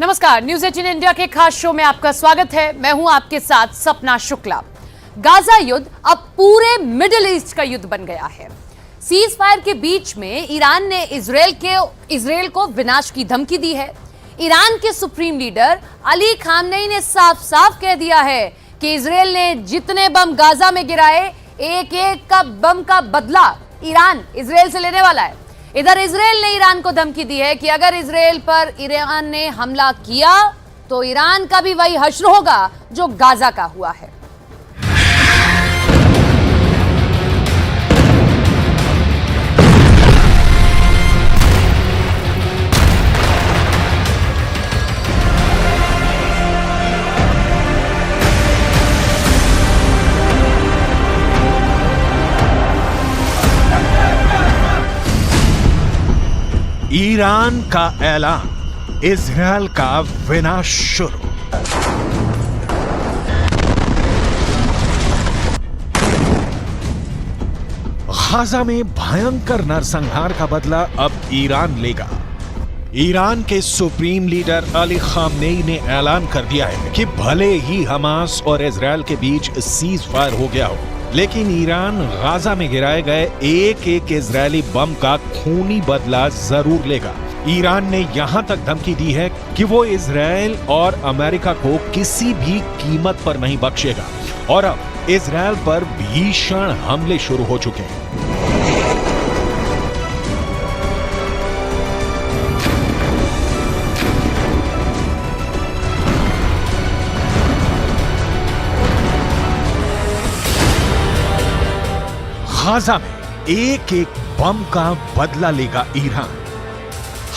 नमस्कार, news 18 India के खास शो में आपका स्वागत है। मैं हूं आपके साथ सपना शुक्ला। गाजा युद्ध अब पूरे मिडिल ईस्ट का युद्ध बन गया है। सीज फायर के बीच में ईरान ने इजरायल को विनाश की धमकी दी है। ईरान के सुप्रीम लीडर अली खामनेई ने साफ साफ कह दिया है कि इजरायल ने जितने बम गाजा में गिराए, एक एक का बम का बदला ईरान इजरायल से लेने वाला है। इधर इजरायल ने ईरान को धमकी दी है कि अगर इजरायल पर ईरान ने हमला किया तो ईरान का भी वही हश्र होगा जो गाजा का हुआ है। ईरान का ऐलान, इजरायल का विनाश शुरू। गाजा में भयंकर नरसंहार का बदला अब ईरान लेगा। ईरान के सुप्रीम लीडर अली खामनेई ने ऐलान कर दिया है कि भले ही हमास और इजरायल के बीच सीज फायर हो गया हो, लेकिन ईरान गाजा में गिराए गए एक एक इजरायली बम का खूनी बदला जरूर लेगा। ईरान ने यहां तक धमकी दी है कि वो इजरायल और अमेरिका को किसी भी कीमत पर नहीं बख्शेगा और अब इजरायल पर भीषण हमले शुरू हो चुके हैं। गाजा में एक एक बम का बदला लेगा ईरान।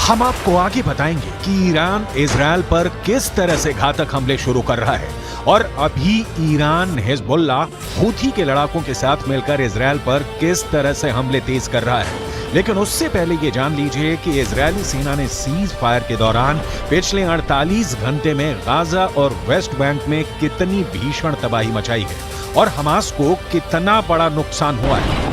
हम आपको आगे बताएंगे कि ईरान इजरायल पर किस तरह से घातक हमले शुरू कर रहा है और अभी ईरान हिजबुल्लाह हूथी के लड़ाकों के साथ मिलकर इजरायल पर किस तरह से हमले तेज कर रहा है। लेकिन उससे पहले ये जान लीजिए कि इजरायली सेना ने सीज फायर के दौरान पिछले 48 घंटे में गाजा और वेस्ट बैंक में कितनी भीषण तबाही मचाई है और हमास को कितना बड़ा नुकसान हुआ है।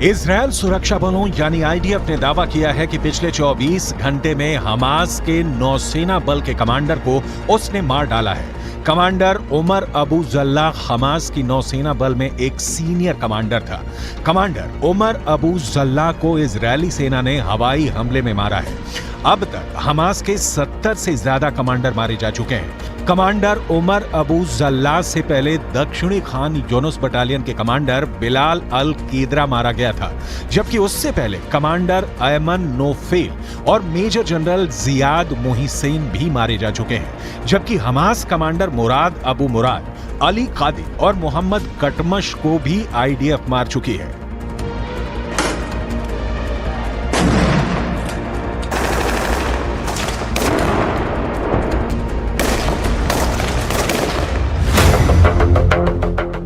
इजरायल सुरक्षा बलों यानी आईडीएफ ने दावा किया है कि पिछले 24 घंटे में हमास के नौसेना बल के कमांडर को उसने मार डाला है। कमांडर उमर अबू जल्ला हमास की नौसेना बल में एक सीनियर कमांडर था। कमांडर उमर अबू जल्ला को इजरायली सेना ने हवाई हमले में मारा है। अब तक हमास के 70 से ज्यादा कमांडर मारे जा चुके हैं। कमांडर उमर अबू जल्ला से पहले दक्षिणी खान यूनुस बटालियन के कमांडर बिलाल अल कीदरा मारा गया था, जबकि उससे पहले कमांडर अयमन नोफेल और मेजर जनरल जियाद मोहिसेन भी मारे जा चुके हैं। जबकि हमास कमांडर मुराद अबू मुराद, अली कादी और मोहम्मद कटमश को भी आईडीएफ मार चुकी है।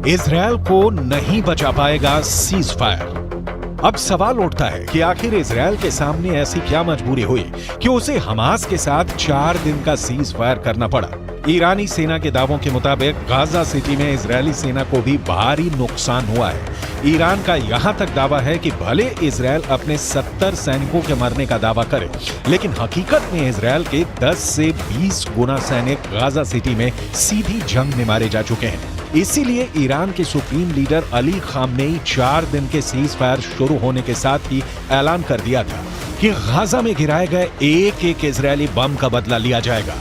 इजरायल को नहीं बचा पाएगा सीज फायर। अब सवाल उठता है कि आखिर इजरायल के सामने ऐसी क्या मजबूरी हुई कि उसे हमास के साथ 4 दिन का सीज फायर करना पड़ा। ईरानी सेना के दावों के मुताबिक गाजा सिटी में इजरायली सेना को भी भारी नुकसान हुआ है। ईरान का यहां तक दावा है कि भले इजरायल अपने 70 सैनिकों के मरने का दावा करे, लेकिन हकीकत में इजरायल के 10 से 20 गुना सैनिक गाजा सिटी में सीधी जंग में मारे जा चुके हैं। इसीलिए ईरान के सुप्रीम लीडर अली खामनेई 4 दिन के सीज फायर शुरू होने के साथ ही ऐलान कर दिया था कि गाजा में गिराए गए एक एक इजरायली बम का बदला लिया जाएगा।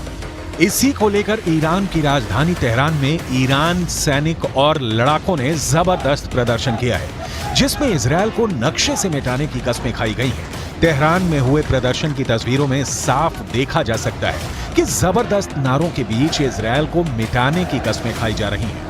इसी को लेकर ईरान की राजधानी तेहरान में ईरान सैनिक और लड़ाकों ने जबरदस्त प्रदर्शन किया है, जिसमें इजरायल को नक्शे से मिटाने की कस्में खाई गई हैं। तेहरान में हुए प्रदर्शन की तस्वीरों में साफ देखा जा सकता है कि जबरदस्त नारों के बीच इजरायल को मिटाने की कस्में खाई जा रही हैं।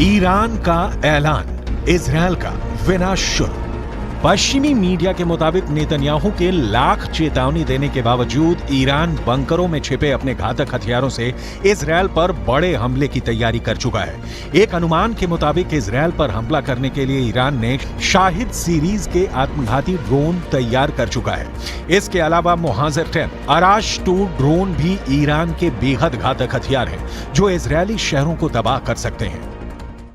ईरान का ऐलान, इजरायल का विनाश शुरू। पश्चिमी मीडिया के मुताबिक नेतन्याहू के लाख चेतावनी देने के बावजूद ईरान बंकरों में छिपे अपने घातक हथियारों से इजरायल पर बड़े हमले की तैयारी कर चुका है। एक अनुमान के मुताबिक इजरायल पर हमला करने के लिए ईरान ने शाहिद सीरीज के आत्मघाती ड्रोन तैयार कर चुका है। इसके अलावा मुहाजिर 10 अराश 2 ड्रोन भी ईरान के बेहद घातक हथियार हैं जो इजरायली शहरों को तबाह कर सकते हैं।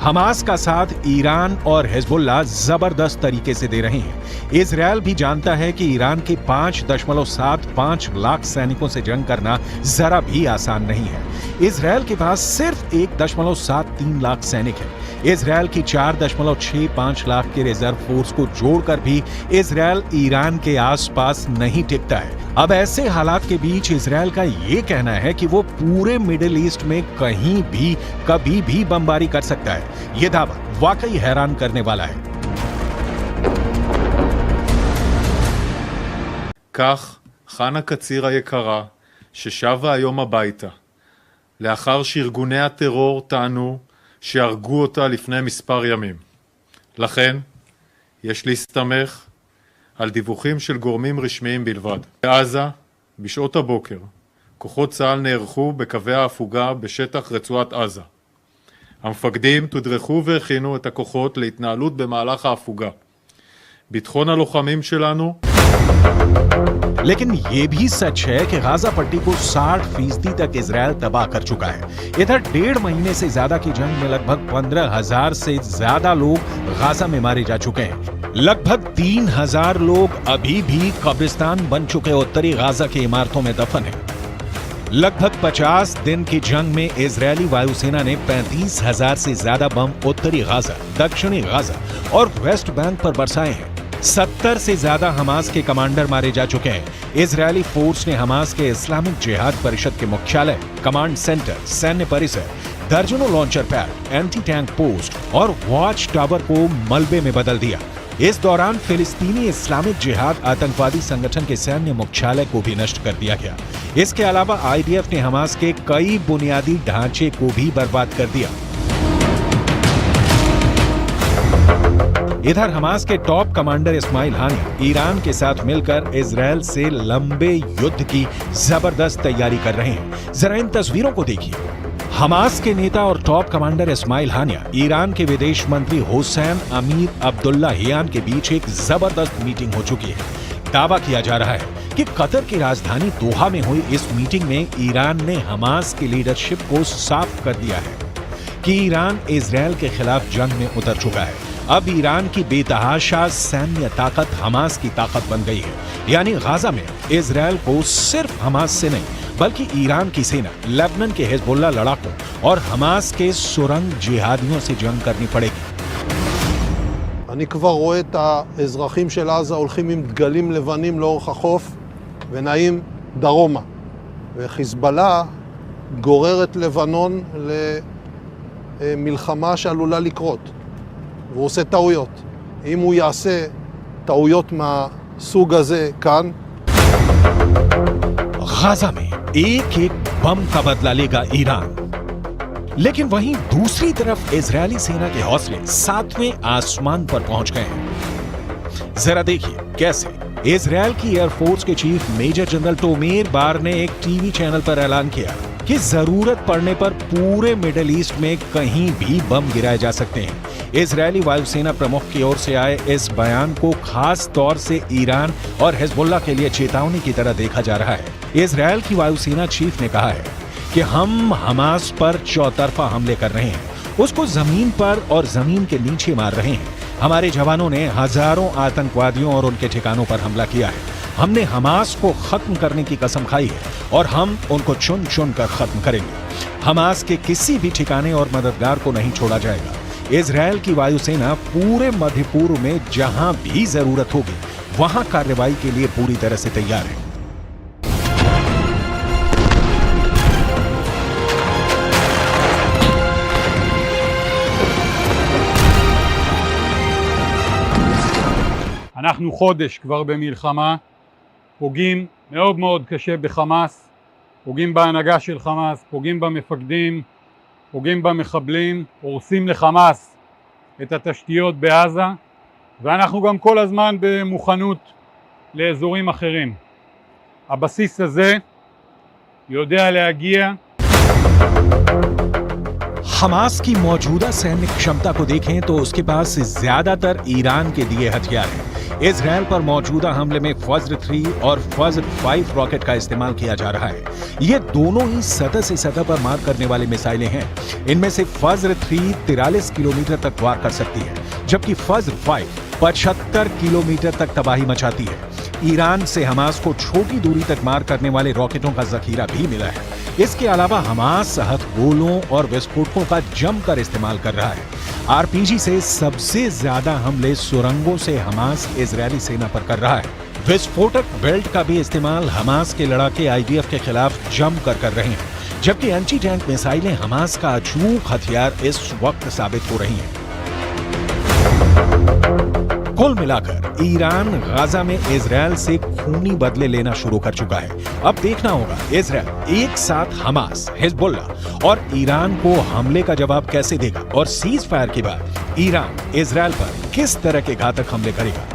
हमास का साथ ईरान और हिजबुल्लाह जबरदस्त तरीके से दे रहे हैं। इजरायल भी जानता है कि ईरान के 5.75 लाख सैनिकों से जंग करना जरा भी आसान नहीं है। इजरायल के पास सिर्फ 1.73 लाख सैनिक है। इजरायल की 4.65 लाख के रिजर्व फोर्स को जोड़कर भी इजरायल ईरान के आसपास नहीं टिकता है। अब ऐसे हालात के बीच इजरायल का ये कहना है कि वो पूरे मिडिल ईस्ट में कहीं भी कभी भी बमबारी कर सकता है। ये दावा वाकई हैरान करने वाला है। כך, חנה קציר היקרה, ששבה היום הביתה, לאחר שארגוני הטרור טענו שהרגו אותה לפני מספר ימים. לכן, יש להסתמך על דיווחים של גורמים רשמיים בלבד. בעזה, בשעות הבוקר, כוחות צה"ל נערכו בקווי ההפוגה בשטח רצועת עזה. המפקדים תודרכו והכינו את הכוחות להתנהלות במהלך ההפוגה. ביטחון הלוחמים שלנו लेकिन ये भी सच है कि गाजा पट्टी को 60% तक इजरायल तबाह कर चुका है। इधर 1.5 महीने से ज्यादा की जंग में लगभग 15,000 से ज्यादा लोग गाजा में मारे जा चुके हैं। लगभग 3,000 लोग अभी भी कब्रिस्तान बन चुके उत्तरी गाजा की इमारतों में दफन है। लगभग 50 दिन की जंग में इजरायली वायुसेना ने 35,000 से ज्यादा बम उत्तरी गाजा, दक्षिणी गाजा और वेस्ट बैंक पर बरसाए हैं। 70 से ज्यादा हमास के कमांडर मारे जा चुके हैं। इजरायली फोर्स ने हमास के इस्लामिक जिहाद परिषद के मुख्यालय, कमांड सेंटर, सैन्य परिसर, दर्जनों launcher pad, anti tank post और वॉच टावर को मलबे में बदल दिया। इस दौरान फिलिस्तीनी इस्लामिक जिहाद आतंकवादी संगठन के सैन्य मुख्यालय को भी नष्ट कर दिया गया। इसके अलावा आईडीएफ ने हमास के कई बुनियादी ढांचे को भी बर्बाद कर दिया। इधर हमास के टॉप कमांडर इस्माइल हानिया ईरान के साथ मिलकर इजरायल से लंबे युद्ध की जबरदस्त तैयारी कर रहे हैं। जरा इन तस्वीरों को देखिए। हमास के नेता और टॉप कमांडर इस्माइल हानिया ईरान के विदेश मंत्री हुसैन अमीर अब्दुल्लाहियान के बीच एक जबरदस्त मीटिंग हो चुकी है। दावा किया जा रहा है कि कतर की राजधानी दोहा में हुई इस मीटिंग में ईरान ने हमास की लीडरशिप को साफ कर दिया है कि ईरान इजरायल के खिलाफ जंग में उतर चुका है। अब ईरान की बेतहाशा सैन्य ताकत हमास की ताकत बन गई है। यानी गाजा में इजरायल को सिर्फ हमास से नहीं बल्कि ईरान की सेना, लेबनान के हिजबुल्लाह लड़ाकों और हमास के सुरंग जिहादियों से जंग करनी पड़ेगी। אני כבר רואה את האזרחים של עזה הולכים עם דגלים לבנים לאורך החוף ונעים דרומה. וחיזבאללה גורר את לבנון למלחמה שעלולה לקרות. והוא עושה טעויות. אם הוא יעשה טעויות מהסוג הזה כאן, गाजा में एक एक बम का बदला लेगा ईरान। लेकिन वहीं दूसरी तरफ इजरायली सेना के हौसले 7वें आसमान पर पहुंच गए हैं। जरा देखिए कैसे। इजरायल की एयरफोर्स के चीफ मेजर जनरल टोमेर बार ने एक टीवी चैनल पर ऐलान किया कि जरूरत पड़ने पर पूरे मिडिल ईस्ट में कहीं भी बम गिराए जा सकते हैं। इजरायली वायुसेना प्रमुख की ओर से आए इस बयान को खास तौर से ईरान और हिजबुल्लाह के लिए चेतावनी की तरह देखा जा रहा है। इजरायल की वायुसेना चीफ ने कहा है कि हम हमास पर चौतरफा हमले कर रहे हैं, उसको जमीन पर और जमीन के नीचे मार रहे हैं। हमारे जवानों ने हजारों आतंकवादियों और उनके ठिकानों पर हमला किया है। हमने हमास को खत्म करने की कसम खाई है और हम उनको चुन चुन कर खत्म करेंगे। हमास के किसी भी ठिकाने और मददगार को नहीं छोड़ा जाएगा। इजरायल की वायुसेना पूरे मध्य पूर्व में जहां भी जरूरत होगी वहां कार्रवाई के लिए पूरी तरह से तैयार है। אנחנו חודש כבר במלחמה, פוגעים מאוד מאוד קשה בחמאס, פוגעים בהנהגה של חמאס, פוגעים במפקדים, פוגעים במחבלים, הורסים לחמאס את התשתיות בעזה, ואנחנו גם כל הזמן במוכנות לאזורים אחרים. הבסיס הזה יודע להגיע. हमास की मौजूदा सैन्य क्षमता को देखें तो उसके पास ज्यादातर ईरान के दिए हथियार हैं। इजराइल पर मौजूदा हमले में फज्र 3 और फज्र 5 रॉकेट का इस्तेमाल किया जा रहा है। ये दोनों ही सतह से सतह पर मार करने वाली मिसाइलें हैं। इनमें से फज्र 3 43 किलोमीटर तक वार कर सकती है, जबकि फज्र 5 75 किलोमीटर तक तबाही मचाती है। ईरान से हमास को छोटी दूरी तक मार करने वाले रॉकेटों का जखीरा भी मिला है। इसके अलावा हमास हथगोलों और विस्फोटकों का जमकर इस्तेमाल कर रहा है। आरपीजी से सबसे ज्यादा हमले सुरंगों से हमास इजरायली सेना पर कर रहा है। विस्फोटक बेल्ट का भी इस्तेमाल हमास के लड़ाके आईडीएफ के खिलाफ जमकर कर रहे हैं, जबकि एंटी टैंक मिसाइलें हमास का अचूक हथियार इस वक्त साबित हो रही हैं। कुल मिलाकर ईरान गाजा में इजरायल से खूनी बदले लेना शुरू कर चुका है। अब देखना होगा इजरायल एक साथ हमास, हिजबुल्लाह और ईरान को हमले का जवाब कैसे देगा और सीज फायर के बाद ईरान इजरायल पर किस तरह के घातक हमले करेगा।